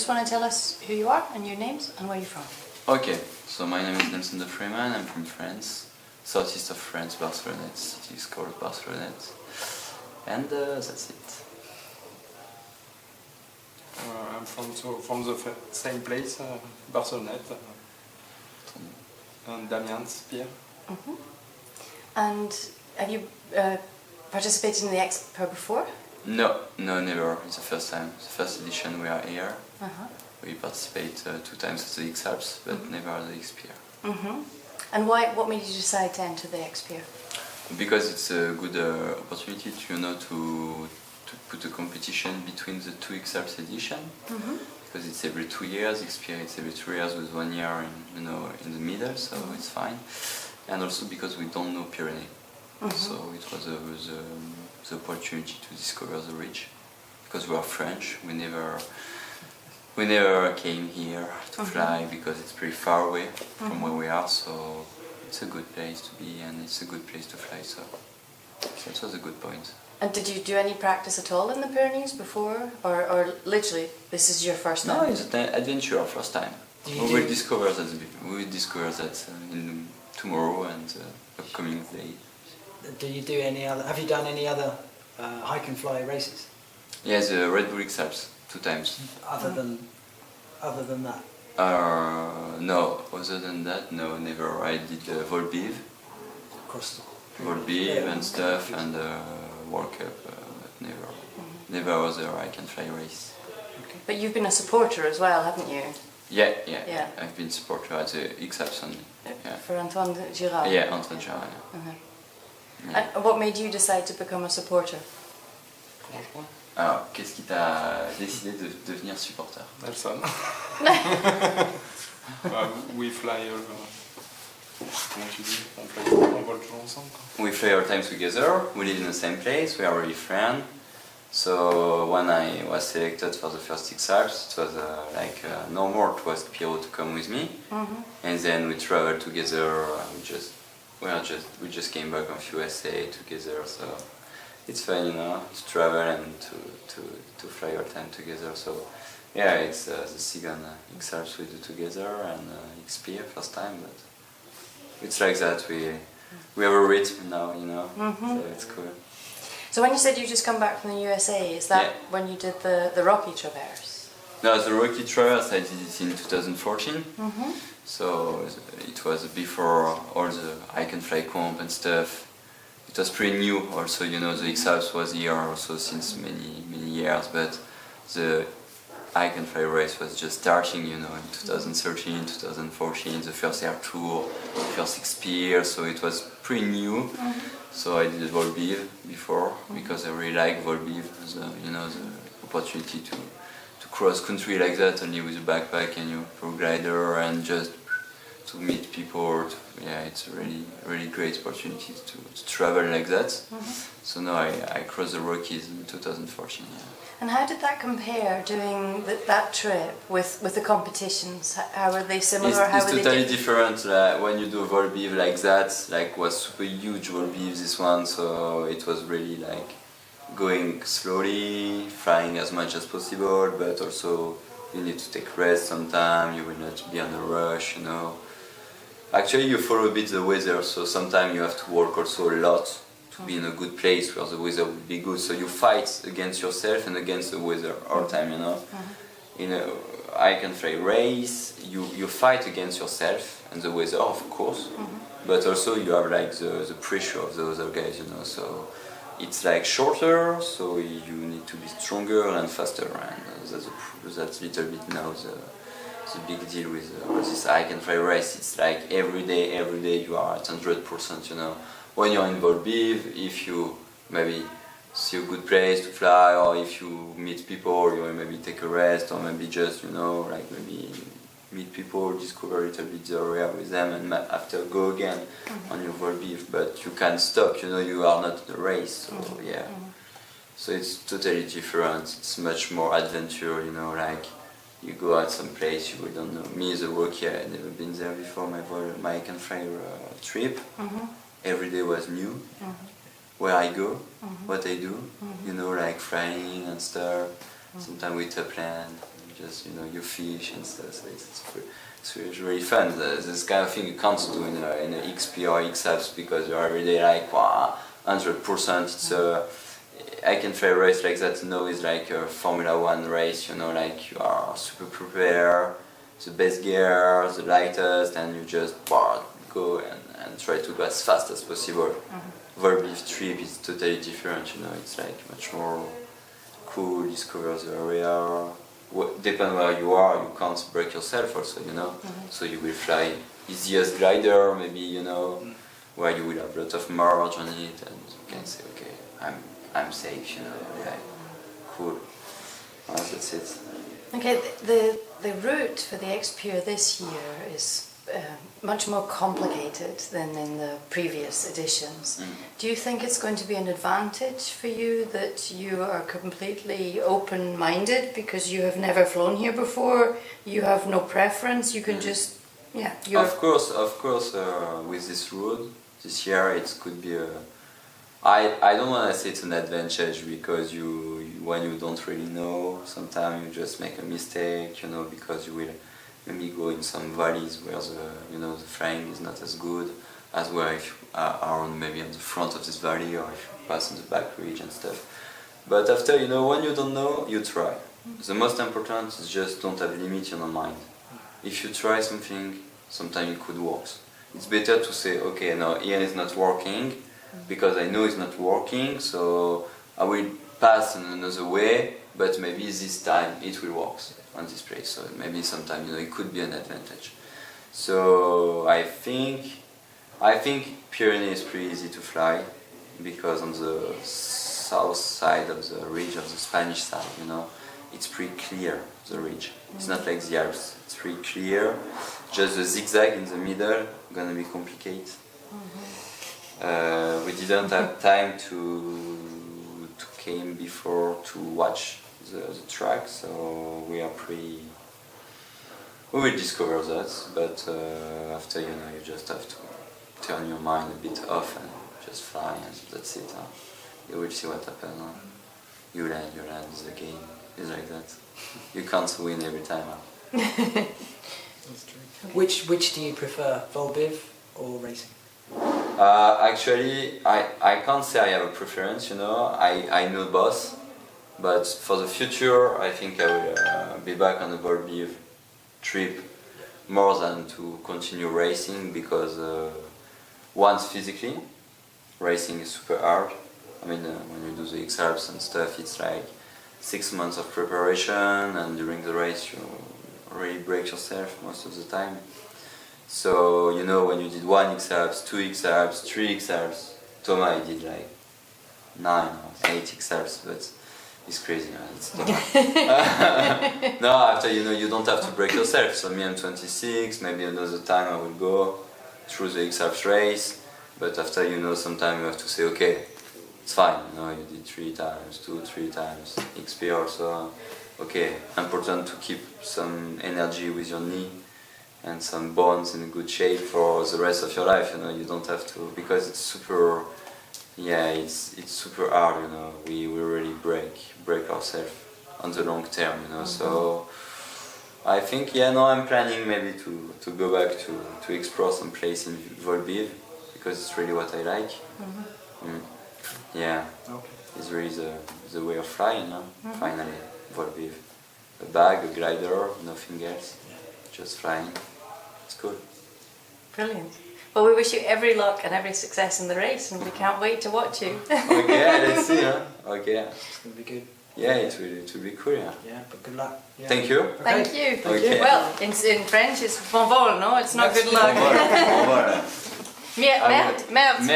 just want to tell us who you are and your names and where you're from. Okay, so my name is Freyman, I'm from France, southeast of France, Barcelona. The city is called Barcelona, and that's it. I'm from the same place, Barcelona, and Damiens, Pierre. And have you participated in the X-Pyr before? No, never. It's the first time. The first edition we are here. We participate 2 times at the X-Alps, but never at the X-Pyr. And what made you decide to enter the X-Pyr? Because it's a good opportunity to put a competition between the 2 X-Alps edition. Because it's every 2 years. X-Pyr it's every 2 years with 1 year in the middle, so it's fine. And also because we don't know Pyrenees. So it was the opportunity to discover the ridge. Because we are French, we never came here to fly because it's pretty far away from where we are. So it's a good place to be and it's a good place to fly. So it was a good point. And did you do any practice at all in the Pyrenees before, or literally this is your first time? No, it's an adventure, first time. We will discover that in tomorrow and upcoming day. Do you do any other? Have you done any other hike and fly races? Yes, the Red Bull X-Alps 2 times. Other than that? No, other than that, no, never. I did Volbiv, and stuff, and World Cup, but never other hike and fly race. Okay. But you've been a supporter as well, haven't you? Yeah. I've been supporter at the X-Alps only. Yeah. For Antoine Girard? Yeah, Antoine Girard. Yeah. And what made you decide to become a supporter? Alors, qu'est-ce qui t'a décidé de devenir supporter? Nelson. We fly. Comment tu dis? On vole toujours ensemble. We fly all time together. We live in the same place. We are really friends. So when I was selected for the first X-Alps, it was normal. It was Pierre to come with me, and then we traveled together. We just came back on USA together. So it's fun, to travel and to fly all time together. So yeah, it's the second X-Alps we do together and X-Pyr first time, but it's like that. We have a rhythm now, so it's cool. So when you said you just come back from the USA, is that when you did the Rocky Traverse? No, the Rocky Traverse I did it in 2014. So it was before all the hike and fly comp and stuff. It was pretty new also, the X-Alps was here also since many years, but the hike and fly race was just starting, in 2013, 2014, the first air tour, the first X-Pyr, so it was pretty new. So I did Volbiv before, because I really like Volbiv, the opportunity to cross country like that, only with a backpack and your pro glider, and just to meet people. It's a really great opportunity to travel like that. So now I crossed the Rockies in 2014. Yeah. And how did that compare, doing that trip with the competitions? How were they similar? It's totally different. When you do Volbiv like that, was super huge Volbiv, this one, so it was really going slowly, flying as much as possible, but also you need to take rest sometime, you will not be on a rush, Actually you follow a bit the weather, so sometimes you have to work also a lot to be in a good place where the weather will be good, so you fight against yourself and against the weather all the time, In a hike and fly race, you fight against yourself and the weather, of course, but also you have the pressure of the other guys, so it's shorter, so you need to be stronger and faster, and that's a little bit now the big deal with this hike and fly race. It's every day you are at 100%, When you're in Volbiv, if you maybe see a good place to fly, or if you meet people, you will maybe take a rest, or maybe just, maybe meet people, discover a little bit the area with them, and after go again on your Volbiv. But you can't stop, you are not in the race, so So it's totally different. It's much more adventure, you go out some place you don't know. Me as a rookie, I had never been there before my hike and fly trip. Every day was new. Where I go, what I do, flying and stuff. Sometimes with a plan, just you fish and stuff. So it's really fun. This kind of thing you can't do in a X-Pyr or X-Alps because you're really like 100%. It's I can fly a race like that. It's like a Formula One race. Like you are super prepared, the best gear, the lightest, and you just go and try to go as fast as possible. Volbeat trip is totally different. It's like much more cool. Discover the area. Depend where you are, you can't break yourself also, So you will fly easiest glider, maybe, where you will have a lot of marge on it, and you can say, okay, I'm safe, like, cool. That's it. Okay, the route for the X-Pyr this year is much more complicated than in the previous editions. Do you think it's going to be an advantage for you that you are completely open-minded because you have never flown here before, you have no preference, you can just, Of course, with this route, this year it could be I don't want to say it's an advantage because when you don't really know, sometimes you just make a mistake, because you will maybe go in some valleys where the flying is not as good as where if you are maybe on the front of this valley or if you pass in the back ridge and stuff. But after, when you don't know, you try. The most important is just don't have limit in your mind. If you try something, sometimes it could work. It's better to say, okay, no, here is not working because I know it's not working, so I will pass in another way, but maybe this time it will work on this place. So maybe sometimes it could be an advantage. So I think Pyrenees is pretty easy to fly because on the south side of the ridge, of the Spanish side, it's pretty clear, the ridge. It's not like the Alps. It's pretty clear. Just the zigzag in the middle gonna be complicated. We didn't have time to came before to watch the track, so we will discover that, but after you just have to turn your mind a bit off and just fly, and that's it. You will see what happens. You land, it's the game. It's like that. You can't win every time. That's true. Okay. Which do you prefer, Volbiv or racing? Actually, I can't say I have a preference, I know both, but for the future I think I will be back on the Volbiv trip more than to continue racing because once physically, racing is super hard. I mean, when you do the X-Alps and stuff, it's like 6 months of preparation, and during the race you already break yourself most of the time. So, when you did 1 X-Alps, 2 X-Alps, 3 X-Alps, Thomas did like 9 or 8 X-Alps, but it's crazy, it's No, after, you don't have to break yourself. So me, I'm 26, maybe another time I will go through the X-Alps race, but after, sometimes you have to say, okay, it's fine, you did 3 times, 2, 3 times, X-Pyr also, okay, important to keep some energy with your knee and some bones in good shape for the rest of your life, you don't have to, because it's super, it's super hard, we really break ourselves on the long term, so I think, I'm planning maybe to go back to explore some place in Volbiv, because it's really what I like. Yeah, okay. It's really the way of flying, finally, Volbiv. A bag, a glider, nothing else, just flying. It's cool. Brilliant. Well, we wish you every luck and every success in the race, and we can't wait to watch you. Okay, let's see, Okay. It's going to be good. Yeah, it will be cool, Yeah, but good luck. Yeah. Thank you. Okay. Thank you. Okay. Well, in French it's bon vol, no? It's not good luck. Bon vol. Merde. Merde.